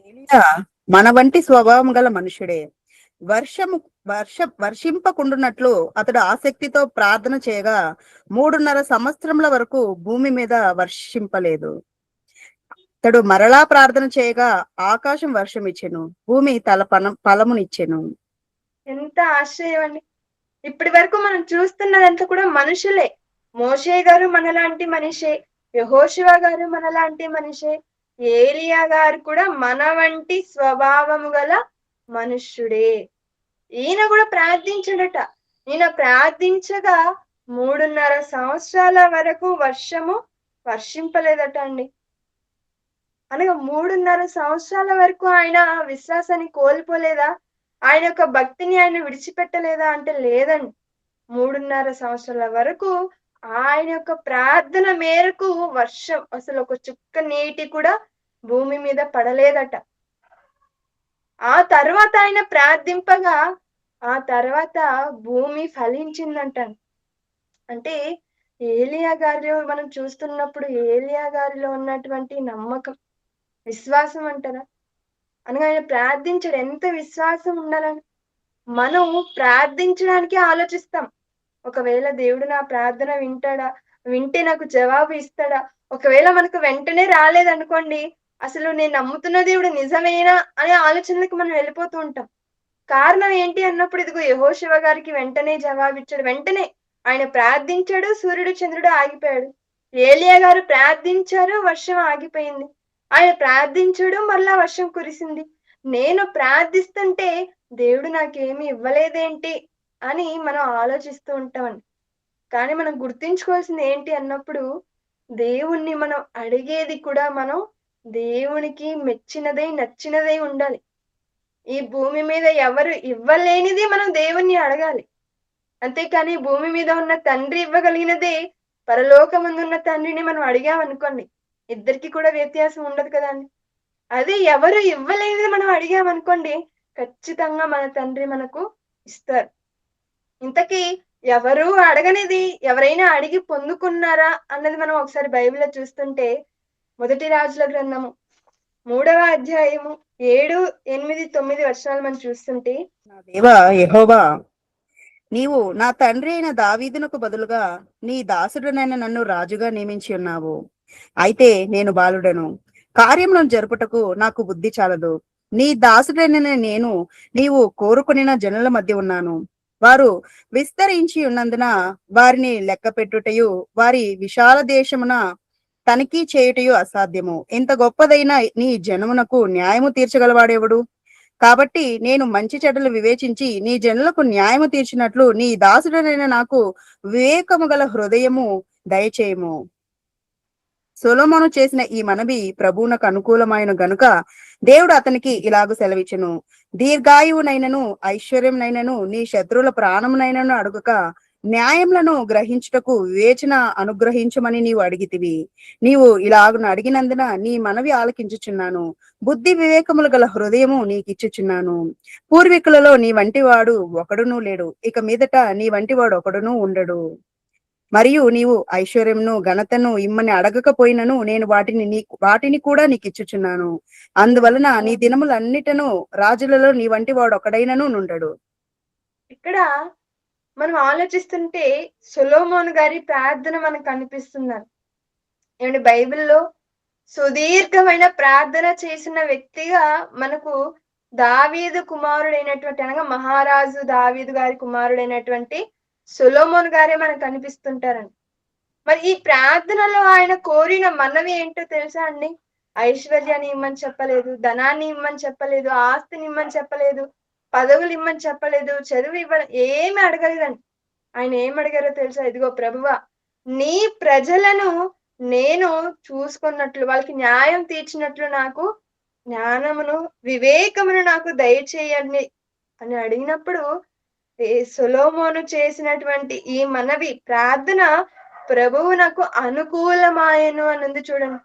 ఏలీయా మన వంటి స్వభావం గల మనుషుడే. వర్షింపకుండునట్లు అతడు ఆసక్తితో ప్రార్థన చేయగా 3.5 సంవత్సరముల వరకు భూమి మీద వర్షింపలేదు. అతడు మరలా ప్రార్థన చేయగా ఆకాశం వర్షం ఇచ్చెను, భూమి తల ఫలమునిచ్చెను. ఎంత ఆశ్చర్యం అండి. ఇప్పటి వరకు మనం చూస్తున్నదంతా కూడా మనుషులే. మోషే గారు మనలాంటి మనిషే. యెహోషువ గారు మనలాంటి మనిషే. ఏలియా గారు కూడా మన వంటి స్వభావము గల మనుష్యుడే. ఈయన కూడా ప్రార్థించాడట. ఈయన ప్రార్థించగా 3.5 సంవత్సరాల వరకు వర్షము వర్షింపలేదట అండి. అనగా 3.5 సంవత్సరాల వరకు ఆయన విశ్వాసాన్ని కోల్పోలేదా? ఆయన యొక్క భక్తిని ఆయన విడిచిపెట్టలేదా అంటే లేదండి. 3.5 సంవత్సరాల వరకు ఆయన యొక్క ప్రార్థన మేరకు వర్షం అసలు ఒక చుక్క నీటి కూడా భూమి మీద పడలేదట. ఆ తర్వాత ఆయన ప్రార్థింపగా ఆ తర్వాత భూమి ఫలించిందంట. అంటే ఏలియా గారిలో మనం చూస్తున్నప్పుడు ఏలియా గారిలో ఉన్నటువంటి నమ్మకం, విశ్వాసం అంటారా? అనగా ఆయన ప్రార్థించాడు. ఎంత విశ్వాసం ఉండాలని. మనం ప్రార్థించడానికే ఆలోచిస్తాం. ఒకవేళ దేవుడు నా ప్రార్థన వింటాడా? వింటే నాకు జవాబు ఇస్తాడా? ఒకవేళ మనకు వెంటనే రాలేదనుకోండి, అసలు నేను నమ్ముతున్న దేవుడు నిజమేనా అనే ఆలోచనలకు మనం వెళ్ళిపోతూ ఉంటాం. కారణం ఏంటి అన్నప్పుడు ఇదిగో యెహోషువ గారికి వెంటనే జవాబిచ్చాడు. వెంటనే ఆయన ప్రార్థించాడు, సూర్యుడు, చంద్రుడు ఆగిపోయాడు. ఏలియా గారు ప్రార్థించారు, వర్షం ఆగిపోయింది. ఆయన ప్రార్థించాడు, మళ్ళా వర్షం కురిసింది. నేను ప్రార్థిస్తుంటే దేవుడు నాకేమి ఇవ్వలేదేంటి అని మనం ఆలోచిస్తూ ఉంటామండి. కానీ మనం గుర్తుంచుకోవాల్సింది ఏంటి అన్నప్పుడు, దేవుణ్ణి మనం అడిగేది కూడా మనం దేవునికి మెచ్చినదై, నచ్చినదై ఉండాలి. ఈ భూమి మీద ఎవరు ఇవ్వలేనిది మనం దేవుణ్ణి అడగాలి. అంతేకాని భూమి మీద ఉన్న తండ్రి ఇవ్వగలిగినదే పరలోకమందున్న తండ్రిని మనం అడిగామనుకోండి, ఇద్దరికి కూడా వ్యత్యాసం ఉండదు కదండి. అదే ఎవరు ఇవ్వలేనిది మనం అడిగామనుకోండి, ఖచ్చితంగా మన తండ్రి మనకు ఇస్తారు. ఇంతకీ ఎవరు అడగనిది ఎవరైనా అడిగి పొందుకున్నారా అన్నది మనం ఒకసారి బైబిల్లో చూస్తుంటే, మొదటి రాజుల గ్రంథము 3వ అధ్యాయము 7, 8, 9 వచనాలు మనం చూస్తుంటే, నా దేవా యెహోవా, నీవు నా తండ్రి అయిన దావీదునకు బదులుగా నీ దాసుడనైన నన్ను రాజుగా నియమించి ఉన్నావు. అయితే నేను బాలుడను, కార్యములను జరుపుటకు నాకు బుద్ధి చాలదు. నీ దాసుడైన నేను నీవు కోరుకొనిన జనుల మధ్య ఉన్నాను. వారు విస్తరించి ఉన్నందున వారిని లెక్క పెట్టుటయు వారి విశాల దేశమున తనిఖీ చేయుటయు అసాధ్యము. ఇంత గొప్పదైన నీ జనమునకు న్యాయము తీర్చగలవాడెవడు? కాబట్టి నేను మంచి చెడ్డలు వివేచించి నీ జనులకు న్యాయము తీర్చినట్లు నీ దాసుడనైన నాకు వివేకము గల హృదయము దయచేయము. సొలొమోను చేసిన ఈ మనవి ప్రభువునకు అనుకూలమైన గనుక దేవుడు అతనికి ఇలాగు సెలవిచ్చెను. దీర్ఘాయువునైనను ఐశ్వర్యంనైనను నీ శత్రువుల ప్రాణమునైనను అడుగక న్యాయములను గ్రహించుటకు వివేచన అనుగ్రహించమని నీవు అడిగితివి. నీవు ఇలాగున అడిగినందున నీ మనవి ఆలకించుచున్నాను. బుద్ధి వివేకములు గల హృదయము నీకిచ్చుచున్నాను. పూర్వీకులలో నీ వంటి వాడు ఒకడునూ లేడు, ఇక మీదట నీ వంటి వాడు ఒకడునూ ఉండడు. మరియు నీవు ఐశ్వర్యమును ఘనతను ఇమ్మని అడగకపోయినను నేను వాటిని కూడా నీకు ఇచ్చుచున్నాను. అందువలన నీ దినములన్నిటను రాజులలో నీ వంటి వాడు ఒకడైనను నుండడు. ఇక్కడ మనం ఆలోచిస్తుంటే సొలొమోను గారి ప్రార్థన మనకు కనిపిస్తున్నారు. ఏమంటే బైబిల్లో సుదీర్ఘమైన ప్రార్థన చేసిన వ్యక్తిగా మనకు దావీదు కుమారుడైనటువంటి, అనగా మహారాజు దావీదు గారి కుమారుడైనటువంటి సొలొమోను గారే మనకు కనిపిస్తుంటారండి. మరి ఈ ప్రార్థనలో ఆయన కోరిన మనవి ఏంటో తెలుసా అండి? ఐశ్వర్యాన్ని ఇమ్మని చెప్పలేదు, ధనాన్ని ఇమ్మని చెప్పలేదు, ఆస్తిని ఇమ్మని చెప్పలేదు, పదవులు ఇమ్మని చెప్పలేదు, చదువు ఏమి అడగలేదండి. ఆయన ఏం అడిగారో తెలుసా? ఇదిగో ప్రభువా, నీ ప్రజలను నేను చూసుకున్నట్లు, వాళ్ళకి న్యాయం తీర్చినట్లు నాకు జ్ఞానమును, వివేకమును నాకు దయచేయండి అని అడిగినప్పుడు, సొలొమోను చేసినటువంటి ఈ మనవి ప్రార్థన ప్రభువు నాకు అనుకూలమాయను అని ఉంది చూడండి.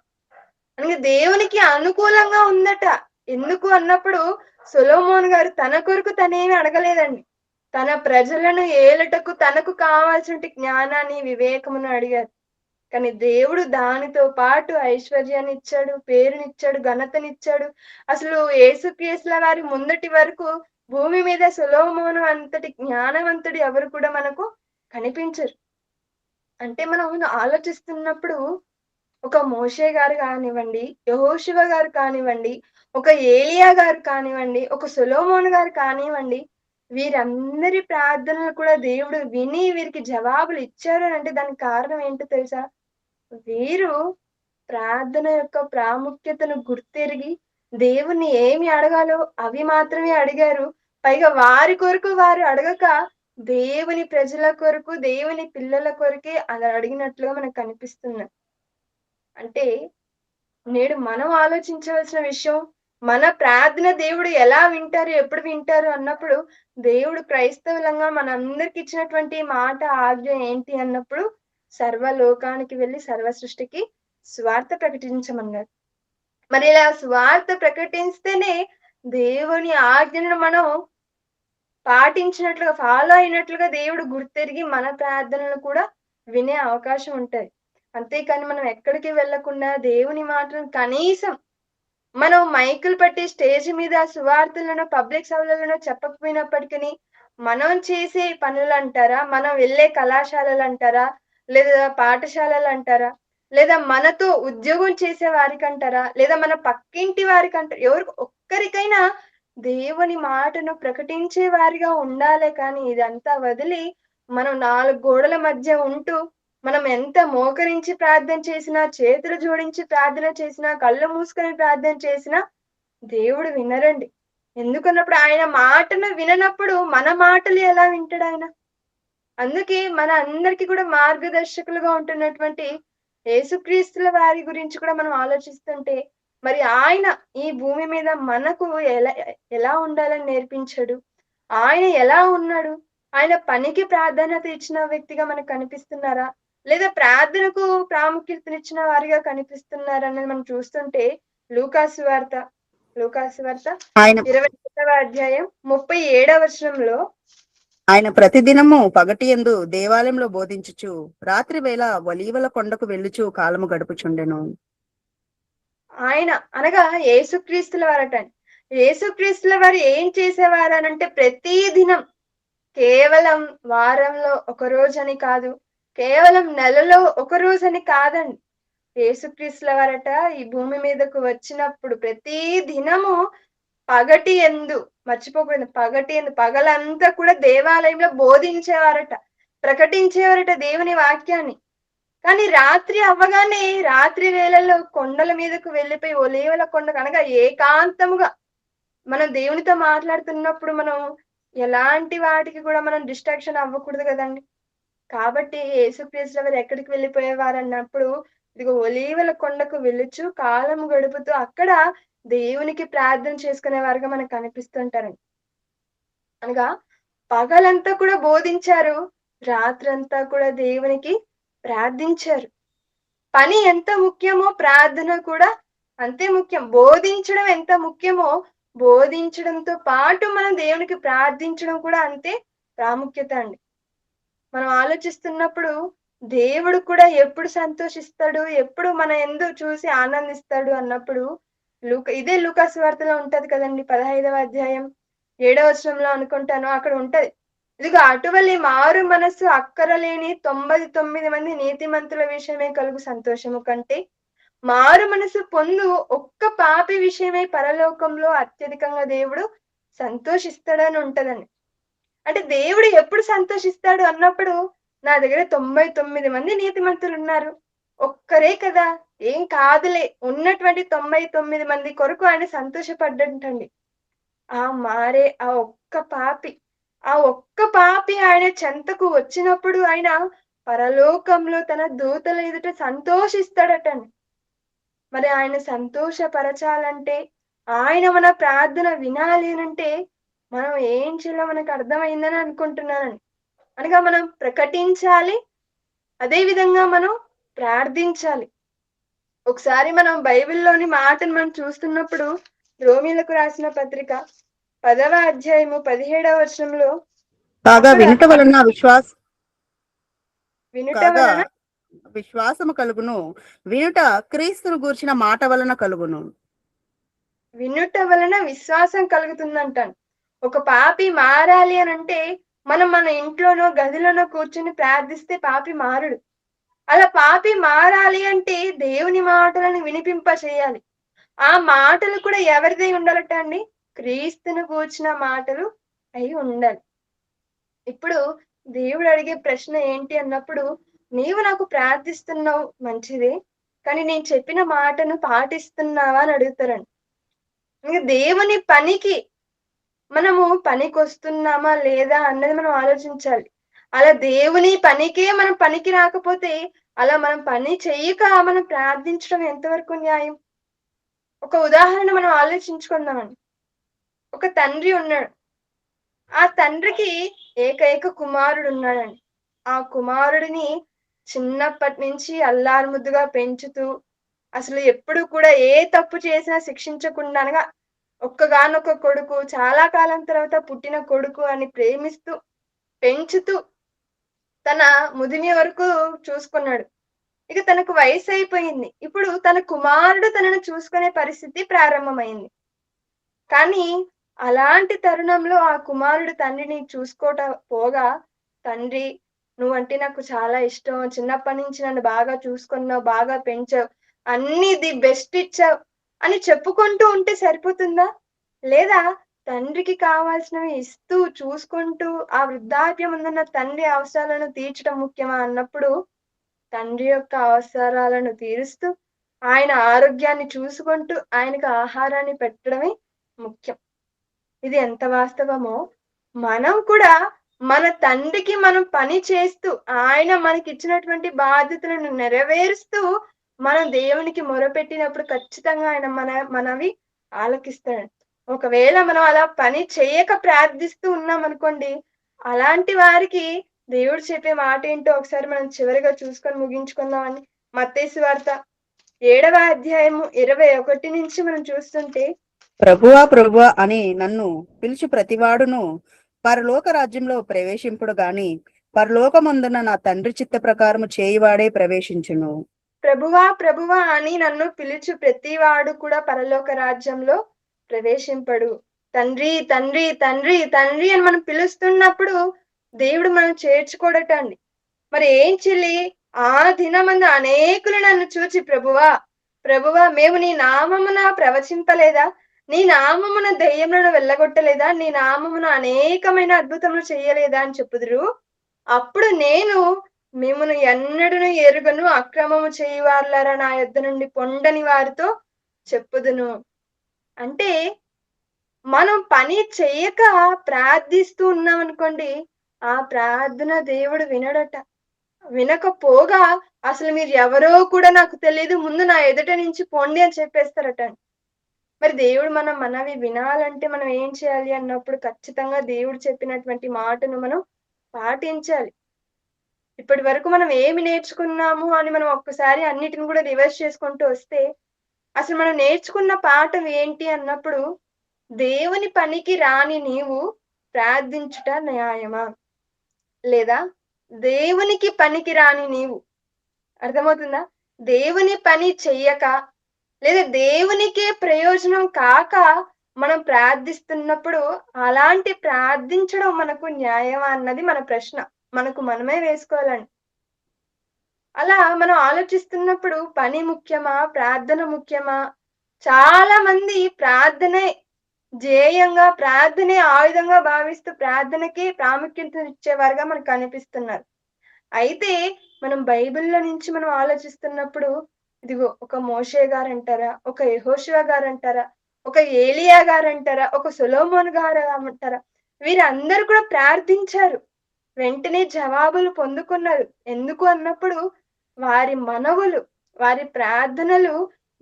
అనగా దేవునికి అనుకూలంగా ఉందట. ఎందుకు అన్నప్పుడు సొలొమోను గారు తన కొరకు తనేమి అడగలేదండి. తన ప్రజలను ఏలుటకు తనకు కావాల్సిన జ్ఞానాన్ని, వివేకమును అడిగారు. కానీ దేవుడు దానితో పాటు ఐశ్వర్యాన్ని ఇచ్చాడు, పేరునిచ్చాడు, ఘనతనిచ్చాడు. అసలు యేసుక్రీస్తుల వారి ముందటి వరకు భూమి మీద సొలొమోను అంతటి జ్ఞానవంతుడు ఎవరు కూడా మనకు కనిపించరు. అంటే మనం ఆలోచిస్తున్నప్పుడు ఒక మోషే గారు కానివ్వండి, యెహోషువ గారు కానివ్వండి, ఒక ఏలియా గారు కానివ్వండి, ఒక సొలొమోను గారు కానివ్వండి, వీరందరి ప్రార్థనలు కూడా దేవుడు విని వీరికి జవాబులు ఇచ్చారు అంటే దానికి కారణం ఏంటో తెలుసా? వీరు ప్రార్థన యొక్క ప్రాముఖ్యతను గుర్తెరిగి దేవుణ్ణి ఏమి అడగాలో అవి మాత్రమే అడిగారు. పైగా వారి కొరకు వారు అడగక దేవుని ప్రజల కొరకు, దేవుని పిల్లల కొరకే అలా అడిగినట్లుగా మనకు కనిపిస్తుంది. అంటే నేడు మనం ఆలోచించవలసిన విషయం, మన ప్రార్థన దేవుడు ఎలా వింటారు, ఎప్పుడు వింటారు అన్నప్పుడు, దేవుడు క్రైస్తవులంగా మనందరికి ఇచ్చినటువంటి మాట, ఆజ్ఞ ఏంటి అన్నప్పుడు, సర్వలోకానికి వెళ్ళి సర్వ సృష్టికి సువార్త ప్రకటించమన్నారు. మరి ఇలా సువార్త ప్రకటిస్తేనే దేవుని ఆజ్ఞలను మనం పాటించినట్లుగా, ఫాలో అయినట్లుగా దేవుడు గుర్తెరిగి మన ప్రార్థనలు కూడా వినే అవకాశం ఉంటది. అంతేకాని మనం ఎక్కడికి వెళ్ళకుండా దేవుని మాటలను కనీసం మనం మైకులు పెట్టి స్టేజ్ మీద సువార్తలను పబ్లిక్ సభలలో చెప్పకపోయినప్పటికిని, మనం చేసే పనులంటారా? మనం వెళ్ళే కళాశాలలంటారా? లేదా పాఠశాలలంటారా? లేదా మనతో ఉద్యోగం చేసే వారికంటారా? లేదా మన పక్కింటి వారికంటారా? ఎవరికి ఒక్కరికైనా దేవుని మాటను ప్రకటించే వారిగా ఉండాలే కానీ, ఇదంతా వదిలి మనం 4 గోడల మధ్య ఉంటూ మనం ఎంత మోకరించి ప్రార్థన చేసినా, చేతులు జోడించి ప్రార్థన చేసినా, కళ్ళు మూసుకొని ప్రార్థన చేసినా దేవుడు వినరండి. ఎందుకన్నప్పుడు ఆయన మాటను విననప్పుడు మన మాటలు ఎలా వింటాడాయన? అందుకే మన అందరికి కూడా మార్గదర్శకులుగా ఉంటున్నటువంటి యేసుక్రీస్తుల వారి గురించి కూడా మనం ఆలోచిస్తుంటే, మరి ఆయన ఈ భూమి మీద మనకు ఎలా ఉండాలని నేర్పించాడు? ఆయన ఎలా ఉన్నాడు? ఆయన పనికి ప్రాధాన్యత ఇచ్చిన వ్యక్తిగా మనకు కనిపిస్తున్నారా? లేదా ప్రార్థనకు ప్రాముఖ్యతనిచ్చిన వారిగా కనిపిస్తున్నారా అనేది మనం చూస్తుంటే లూకాసు వార్త లూకాసు వార్త ఆయన 21వ అధ్యాయం 37వ వచనంలో ఆయన ప్రతిదినము పగటియందు దేవాలయంలో బోధించుచు రాత్రి వేళ ఒలీవల కొండకు వెళ్ళుచు కాలము గడుపుచుండెను. ఆయన అనగా యేసుక్రీస్తుల వారటండి. యేసుక్రీస్తుల వారు ఏం చేసేవారనంటే ప్రతి దినం కేవలం వారంలో ఒక రోజని కాదు. కేవలం నెలలో ఒక రోజని కాదండి. యేసుక్రీస్తుల వారట ఈ భూమి మీదకు వచ్చినప్పుడు ప్రతి దినము పగటి యందు మర్చిపోకూడదు. పగటి యందు పగలంతా కూడా దేవాలయంలో బోధించేవారట. ప్రకటించేవారట దేవుని వాక్యాన్ని. కానీ రాత్రి అవ్వగానే రాత్రి వేళల్లో కొండల మీదకు వెళ్ళిపోయి ఒలీవల కొండకు అనగా ఏకాంతముగా మనం దేవునితో మాట్లాడుతున్నప్పుడు మనం ఎలాంటి వాటికి కూడా మనం డిస్ట్రాక్షన్ అవ్వకూడదు కదండి. కాబట్టి యేసుక్రీస్తుల వారు ఎక్కడికి వెళ్ళిపోయేవారన్నప్పుడు ఇదిగో ఒలీవల కొండకు వెళ్ళుచు కాలం గడుపుతూ అక్కడ దేవునికి ప్రార్థన చేసుకునేవారుగా మనకు కనిపిస్తుంటారండి. అనగా పగలంతా కూడా బోధించారు. రాత్రంతా కూడా దేవునికి ప్రార్థించారు. పని ఎంత ముఖ్యమో ప్రార్థన కూడా అంతే ముఖ్యం. బోధించడం ఎంత ముఖ్యమో బోధించడంతో పాటు మనం దేవునికి ప్రార్థించడం కూడా అంతే ప్రాముఖ్యత అండి. మనం ఆలోచిస్తున్నప్పుడు దేవుడు కూడా ఎప్పుడు సంతోషిస్తాడు? ఎప్పుడు మన యందు చూసి ఆనందిస్తాడు అన్నప్పుడు ఇదే లూకా సువార్తలో ఉంటది కదండీ! 15వ అధ్యాయం 7వ వచనంలో అనుకుంటాను. అక్కడ ఉంటది. ఇదిగో అటువలే మారు మనస్సు అక్కరలేని 99 మంది నీతిమంతుల విషయమే కలుగు సంతోషము కంటే మారు మనసు పొందు ఒక్క పాపి విషయమై పరలోకంలో అత్యధికంగా దేవుడు సంతోషిస్తాడని ఉంటదండి. అంటే దేవుడు ఎప్పుడు సంతోషిస్తాడు అన్నప్పుడు నా దగ్గర 99 మంది నీతిమంతులున్నారు. ఒక్కరే కదా! ఏం కాదులే. ఉన్నటువంటి 99 మంది కొరకు ఆయన సంతోషపడ్డంటండి. ఆ ఒక్క పాపి ఆయన చెంతకు వచ్చినప్పుడు ఆయన పరలోకంలో తన దూతల ఎదుట సంతోషిస్తాడటండి. మరి ఆయన సంతోషపరచాలంటే, ఆయన మన ప్రార్థన వినాలి అనంటే, మనం ఏం చేయాలో మనకు అర్థమైందని అనుకుంటున్నానండి. అనగా మనం ప్రకటించాలి. అదే విధంగా మనం ప్రార్థించాలి. ఒకసారి మనం బైబిల్‌లోని మాటను మనం చూస్తున్నప్పుడు రోమీయులకు రాసిన పత్రిక 10వ అధ్యాయము 17వ వచనంలో కాగా అక్కడ వినుట వలన వినుట కాగా వలన విశ్వాసము కలుగును. వినుట క్రీస్తును గూర్చిన మాట వలన కలుగును. వినుట వలన విశ్వాసం కలుగుతుందంటాను. ఒక పాపి మారాలి అనంటే మనం మన ఇంట్లోనో, గదిలోనో కూర్చొని ప్రార్థిస్తే పాపి మారడు. అలా పాపి మారాలి అంటే దేవుని మాటలను వినిపింప చేయాలి. ఆ మాటలు కూడా ఎవరిదై ఉండాలట అండి? క్రీస్తును గూర్చిన మాటలు అయి ఉండాలి. ఇప్పుడు దేవుడు అడిగే ప్రశ్న ఏంటి అన్నప్పుడు, నీవు నాకు ప్రార్థిస్తున్నావు మంచిదే. కానీ నేను చెప్పిన మాటను పాటిస్తున్నావా అని అడుగుతారండి. ఇంక దేవుని పనికి మనము పనికొస్తున్నామా లేదా అన్నది మనం ఆలోచించాలి. అలా దేవుని పనికే మనం పనికి రాకపోతే, అలా మనం పని చెయ్యక మనం ప్రార్థించడం ఎంతవరకు న్యాయం? ఒక ఉదాహరణ మనం ఆలోచించుకుందామండి. ఒక తండ్రి ఉన్నాడు. ఆ తండ్రికి ఏకైక కుమారుడున్నాడండి. ఆ కుమారుడిని చిన్నప్పటి నుంచి అల్లారుముద్దుగా పెంచుతూ, అసలు ఎప్పుడు కూడా ఏ తప్పు చేసినా శిక్షించకుండా అనగా ఒక్కగానొక్క కొడుకు, చాలా కాలం తర్వాత పుట్టిన కొడుకు అని ప్రేమిస్తూ, పెంచుతూ తన ముదిమి వరకు చూసుకున్నాడు. ఇక తనకు వయసు అయిపోయింది. ఇప్పుడు తన కుమారుడు తనను చూసుకునే పరిస్థితి ప్రారంభమైంది. కానీ అలాంటి తరుణంలో ఆ కుమారుడు తండ్రిని చూసుకోట పోగా, తండ్రి నువ్వంటే నాకు చాలా ఇష్టం. చిన్నప్పటి నుంచి నన్ను బాగా చూసుకున్నావు, బాగా పెంచావు. అన్నీ ది బెస్ట్ ఇచ్చావు అని చెప్పుకుంటూ ఉంటే సరిపోతుందా? లేదా తండ్రికి కావాల్సినవి ఇస్తూ, చూసుకుంటూ ఆ వృద్ధాప్యం ఉందన్న తండ్రి అవసరాలను తీర్చడం ముఖ్యమా అన్నప్పుడు, తండ్రి యొక్క అవసరాలను తీరుస్తూ, ఆయన ఆరోగ్యాన్ని చూసుకుంటూ, ఆయనకు ఆహారాన్ని పెట్టడమే ముఖ్యం. ఇది ఎంత వాస్తవమో, మనం కూడా మన తండ్రికి మనం పని చేస్తూ, ఆయన మనకిచ్చినటువంటి బాధ్యతలను నెరవేరుస్తూ, మనం దేవునికి మొరపెట్టినప్పుడు ఖచ్చితంగా ఆయన మనవి ఆలకిస్తాడు. ఒకవేళ మనం అలా పని చేయక ప్రార్థిస్తూ ఉన్నామనుకోండి, అలాంటి వారికి దేవుడు చెప్పే మాటేంటో ఒకసారి మనం చివరిగా చూసుకొని ముగించుకుందామండి. మత్తయి సువార్త 7వ అధ్యాయము 21 నుంచి మనం చూస్తుంటే, ప్రభువా ప్రభువా అని నన్ను పిలిచి ప్రతివాడును పరలోక రాజ్యంలో ప్రవేశింపుడు గాని పరలోకమందున నా తండ్రి చిత్త ప్రకారము చేయువాడే ప్రవేశించును. ప్రభువా ప్రభువా అని నన్ను పిలుచు ప్రతివాడు కూడా పరలోక రాజ్యంలో ప్రవేశింపడు. తండ్రి తండ్రి తండ్రి తండ్రి అని మనం పిలుస్తున్నప్పుడు దేవుడు మనం చేర్చుకోడట అండి. మరి ఏం చెల్లి, ఆ దినమందు అనేకులు నన్ను చూచి ప్రభువా ప్రభువా మేము నీ నామమున ప్రవచింపలేదా, నీ నామమున దెయ్యములను వెళ్ళగొట్టలేదా, నీ నామమున అనేకమైన అద్భుతములు చేయలేదా అని చెప్పుదురు. అప్పుడు నేను మిమ్మును ఎన్నడును ఎరుగను, అక్రమము చేయువారులారా నా యొద్ద నుండి పొండని వారితో చెప్పుదును. అంటే మనం పని చేయక ప్రార్థిస్తూ ఉన్నామనుకోండి, ఆ ప్రార్థన దేవుడు వినడట. వినకపోగా అసలు మీరు ఎవరో కూడా నాకు తెలీదు, ముందు నా ఎదుట నుంచి పొండి అని చెప్పేస్తారట. మరి దేవుడు మన మనవి వినాలంటే మనం ఏం చేయాలి అన్నప్పుడు ఖచ్చితంగా దేవుడు చెప్పినటువంటి మాటను మనం పాటించాలి. ఇప్పటి వరకు మనం ఏమి నేర్చుకున్నాము అని మనం ఒక్కసారి అన్నిటిని కూడా రివర్స్ చేసుకుంటూ వస్తే, అసలు మనం నేర్చుకున్న పాఠం ఏంటి అన్నప్పుడు, దేవుని పనికి రాని నీవు ప్రార్థించుట న్యాయమా? లేదా దేవునికి పనికి రాని నీవు, అర్థమవుతుందా? దేవుని పని చెయ్యక, లేదా దేవునికే ప్రయోజనం కాక మనం ప్రార్థిస్తున్నప్పుడు, అలాంటి ప్రార్థించడం మనకు న్యాయమా అన్నది మన ప్రశ్న. మనకు మనమే వేసుకోవాలండి. అలా మనం ఆలోచిస్తున్నప్పుడు పని ముఖ్యమా? ప్రార్థన ముఖ్యమా? చాలా మంది ప్రార్థనే ధ్యేయంగా, ప్రార్థనే ఆయుధంగా భావిస్తూ ప్రార్థనకే ప్రాముఖ్యత ఇచ్చేవారుగా మనకు కనిపిస్తున్నారు. అయితే మనం బైబిల్‌లో నుంచి మనం ఆలోచిస్తున్నప్పుడు, ఇదిగో ఒక మోషే గారంటారా? ఒక యెహోషువ గారంటారా? ఒక ఏలీయా గారంటారా? ఒక సొలొమోన్ గారు అంటారా? వీరందరూ కూడా ప్రార్థించారు. వెంటనే జవాబులు పొందుకున్నారు. ఎందుకు అన్నప్పుడు వారి మనవులు, వారి ప్రార్థనలు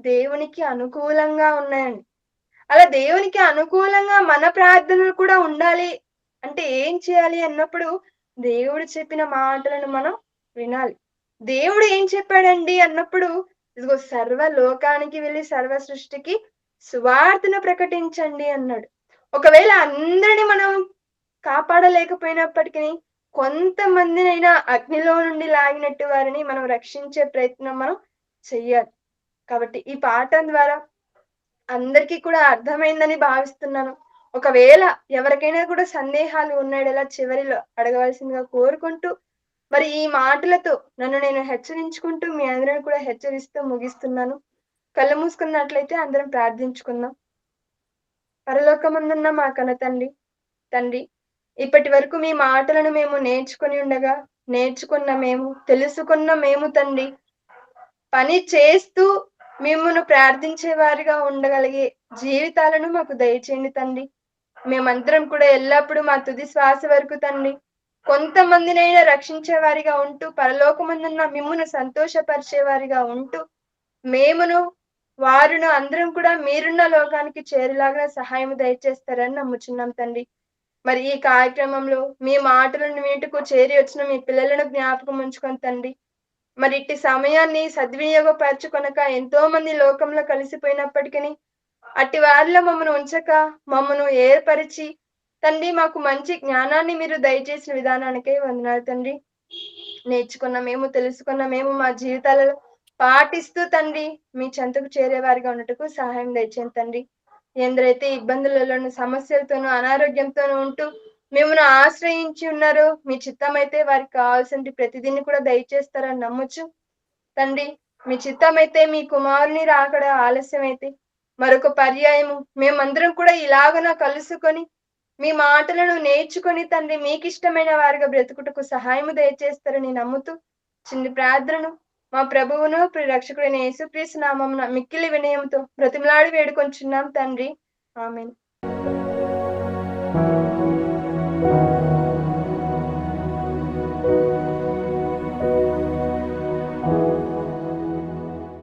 దేవునికి అనుకూలంగా ఉన్నాయండి. అలా దేవునికి అనుకూలంగా మన ప్రార్థనలు కూడా ఉండాలి అంటే ఏం చేయాలి అన్నప్పుడు, దేవుడు చెప్పిన మాటలను మనం వినాలి. దేవుడు ఏం చెప్పాడండి అన్నప్పుడు, ఇదిగో సర్వ లోకానికి వెళ్లి సర్వ సృష్టికి సువార్తను ప్రకటించండి అన్నాడు. ఒకవేళ అందరిని మనం కాపాడలేకపోయినప్పటికీ కొంతమందినైనా అగ్నిలో నుండి లాగినట్టు వారిని మనం రక్షించే ప్రయత్నం మనం చెయ్యాలి. కాబట్టి ఈ పాఠం ద్వారా అందరికీ కూడా అర్థమైందని భావిస్తున్నాను. ఒకవేళ ఎవరికైనా కూడా సందేహాలు ఉన్నయెడల చివరిలో అడగవలసిందిగా కోరుకుంటూ, మరి ఈ మాటలతో నన్ను నేను హెచ్చరించుకుంటూ, మీ అందరిని కూడా హెచ్చరిస్తూ ముగిస్తున్నాను. కళ్ళు మూసుకున్నట్లయితే అందరం ప్రార్థించుకుందాం. పరలోకమందున్న మా కన్న తండ్రి, ఇప్పటి వరకు మీ మాటలను మేము నేర్చుకొని ఉండగా, నేర్చుకున్న మేము, తెలుసుకున్న మేము తండ్రి, పని చేస్తూ మిమ్మును ప్రార్థించే వారిగా ఉండగలిగే జీవితాలను మాకు దయచేయండి తండ్రి. మేమందరం కూడా ఎల్లప్పుడూ మా తుది శ్వాస వరకు తండ్రి, కొంతమందినైనా రక్షించే వారిగా ఉంటూ, పరలోకమందున్న మిమ్మును సంతోషపరిచే వారిగా ఉంటూ, మేమును వారును అందరం కూడా మీరున్న లోకానికి చేరేలాగా సహాయం దయచేస్తారని నమ్ముచున్నాం తండ్రి. మరి ఈ కార్యక్రమంలో మీ మాటలను మీటుకు చేరి వచ్చిన మీ పిల్లలను జ్ఞాపకం ఉంచుకొని తండ్రి, మరి ఇట్టి సమయాన్ని సద్వినియోగపరచుకొనక ఎంతో మంది లోకంలో కలిసిపోయినప్పటికీ అట్టి వారిలో మమ్మను ఉంచక, మమ్మను ఏర్పరిచి తండ్రి మాకు మంచి జ్ఞానాన్ని మీరు దయచేసిన విధానానికే వందనాలు తండ్రి. నేర్చుకున్న మేము, తెలుసుకున్న మేము మా జీవితాలలో పాటిస్తూ తండ్రి మీ చెంతకు చేరేవారిగా ఉన్నట్టుకు సహాయం దయచేయండి తండ్రి. ఎందరైతే ఇబ్బందులలోను, సమస్యలతోనూ, అనారోగ్యంతోనూ ఉంటూ మిమ్మల్ని ఆశ్రయించి ఉన్నారో మీ చిత్తం అయితే వారికి కావాల్సిన ప్రతిదీని కూడా దయచేస్తారని నమ్మొచ్చు తండ్రి. మీ చిత్తం అయితే మీ కుమారుని రాకడ ఆలస్యం అయితే మరొక పర్యాయము మేమందరం కూడా ఇలాగన కలుసుకొని మీ మాటలను నేర్చుకొని తండ్రి మీకు ఇష్టమైన వారిగా బ్రతుకుటకు సహాయము దయచేస్తారని నమ్ముతూ చిన్ని ప్రార్థనను మా ప్రభువును రక్షకుడైన యేసుక్రీస్తు నామమున మిక్కిలి వినయంతో బ్రతిమలాడి వేడుకొంచున్నాం తండ్రి. ఆమేన్.